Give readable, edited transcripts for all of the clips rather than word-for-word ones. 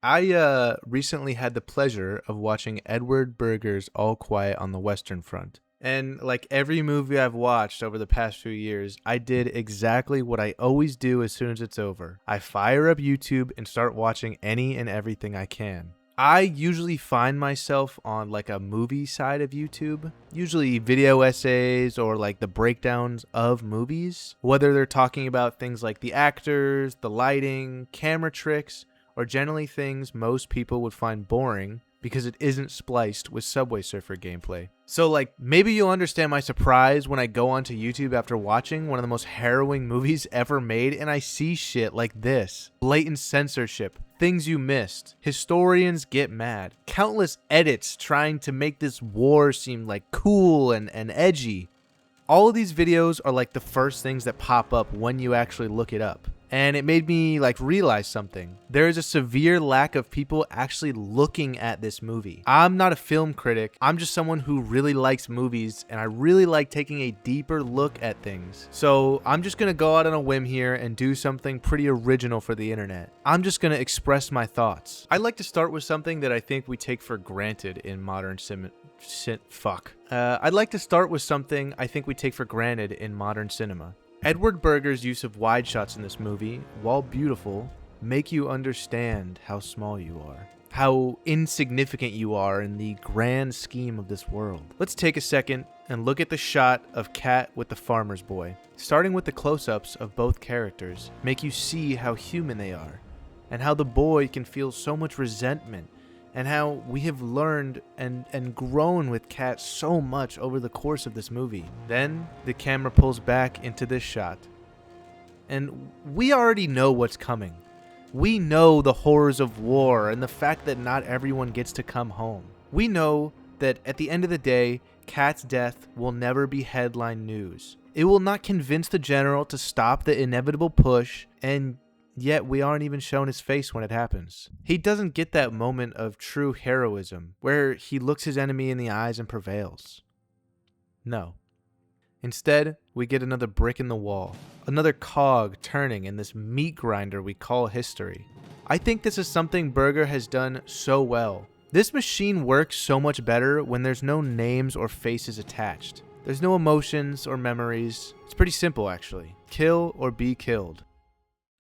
I recently had the pleasure of watching Edward Berger's All Quiet on the Western Front. And like every movie I've watched over the past few years, I did exactly what I always do as soon as it's over. I fire up YouTube and start watching any and everything I can. I usually find myself on like a movie side of YouTube, usually video essays or like the breakdowns of movies, whether they're talking about things like the actors, the lighting, camera tricks, or generally things most people would find boring because it isn't spliced with Subway Surfer gameplay. So like, maybe you'll understand my surprise when I go onto YouTube after watching one of the most harrowing movies ever made and I see shit like this. Blatant censorship, things you missed, historians get mad, countless edits trying to make this war seem like cool and edgy. All of these videos are like the first things that pop up when you actually look it up. And it made me like realize something. There is a severe lack of people actually looking at this movie. I'm not a film critic. I'm just someone who really likes movies and I really like taking a deeper look at things. So I'm just gonna go out on a whim here and do something pretty original for the internet. I'm just gonna express my thoughts. I'd like to start with something that I think we take for granted in modern cinema. I'd like to start with something I think we take for granted in modern cinema. Edward Berger's use of wide shots in this movie, while beautiful, make you understand how small you are, how insignificant you are in the grand scheme of this world. Let's take a second and look at the shot of Kat with the farmer's boy. Starting with the close-ups of both characters, make you see how human they are, and how the boy can feel so much resentment, and how we have learned and grown with Kat so much over the course of this movie. Then the camera pulls back into this shot. And we already know what's coming. We know the horrors of war and the fact that not everyone gets to come home. We know that at the end of the day, Kat's death will never be headline news. It will not convince the general to stop the inevitable push, and yet we aren't even shown his face when it happens. He doesn't get that moment of true heroism where he looks his enemy in the eyes and prevails. No. Instead, we get another brick in the wall, another cog turning in this meat grinder we call history. I think this is something Berger has done so well. This machine works so much better when there's no names or faces attached. There's no emotions or memories. It's pretty simple actually. Kill or be killed.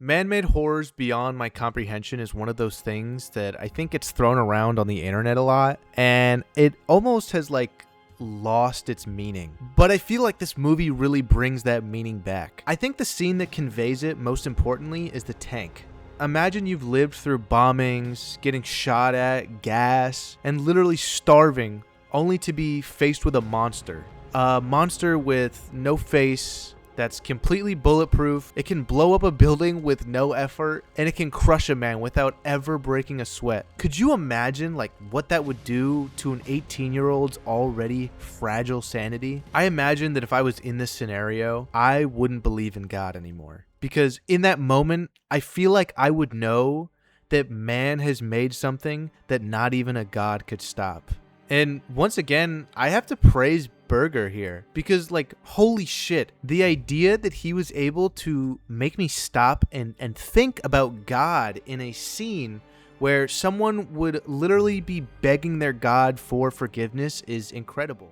Man-made horrors beyond my comprehension is one of those things that I think gets thrown around on the internet a lot, and it almost has like lost its meaning. But I feel like this movie really brings that meaning back. I think the scene that conveys it most importantly is the tank. Imagine you've lived through bombings, getting shot at, gas, and literally starving, only to be faced with a monster. A monster with no face, that's completely bulletproof. It can blow up a building with no effort, and it can crush a man without ever breaking a sweat. Could you imagine like what that would do to an 18-year-old's already fragile sanity? I imagine that if I was in this scenario, I wouldn't believe in God anymore. Because in that moment, I feel like I would know that man has made something that not even a God could stop. And once again, I have to praise Berger here because like, holy shit, the idea that he was able to make me stop and think about God in a scene where someone would literally be begging their God for forgiveness is incredible.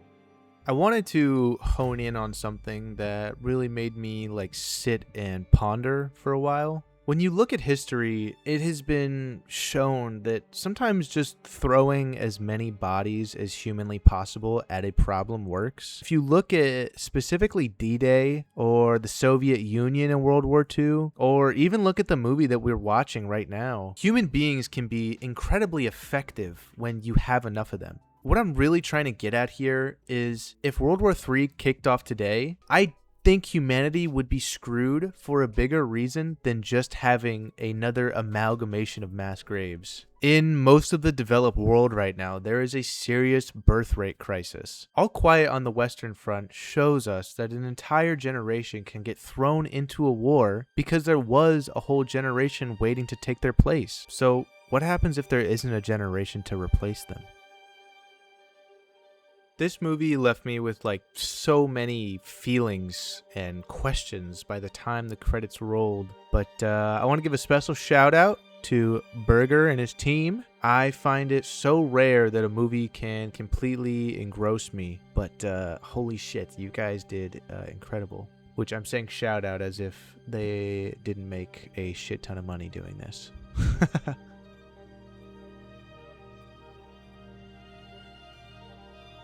I wanted to hone in on something that really made me like sit and ponder for a while. When you look at history, it has been shown that sometimes just throwing as many bodies as humanly possible at a problem works. If you look at specifically D-Day or the Soviet Union in World War II, or even look at the movie that we're watching right now, human beings can be incredibly effective when you have enough of them. What I'm really trying to get at here is if World War III kicked off today, I think humanity would be screwed for a bigger reason than just having another amalgamation of mass graves. In most of the developed world right now, there is a serious birth rate crisis. All Quiet on the Western Front shows us that an entire generation can get thrown into a war because there was a whole generation waiting to take their place. So what happens if there isn't a generation to replace them? This movie left me with like so many feelings and questions by the time the credits rolled. But I want to give a special shout out to Berger and his team. I find it so rare that a movie can completely engross me, but holy shit, you guys did incredible. Which I'm saying shout out as if they didn't make a shit ton of money doing this.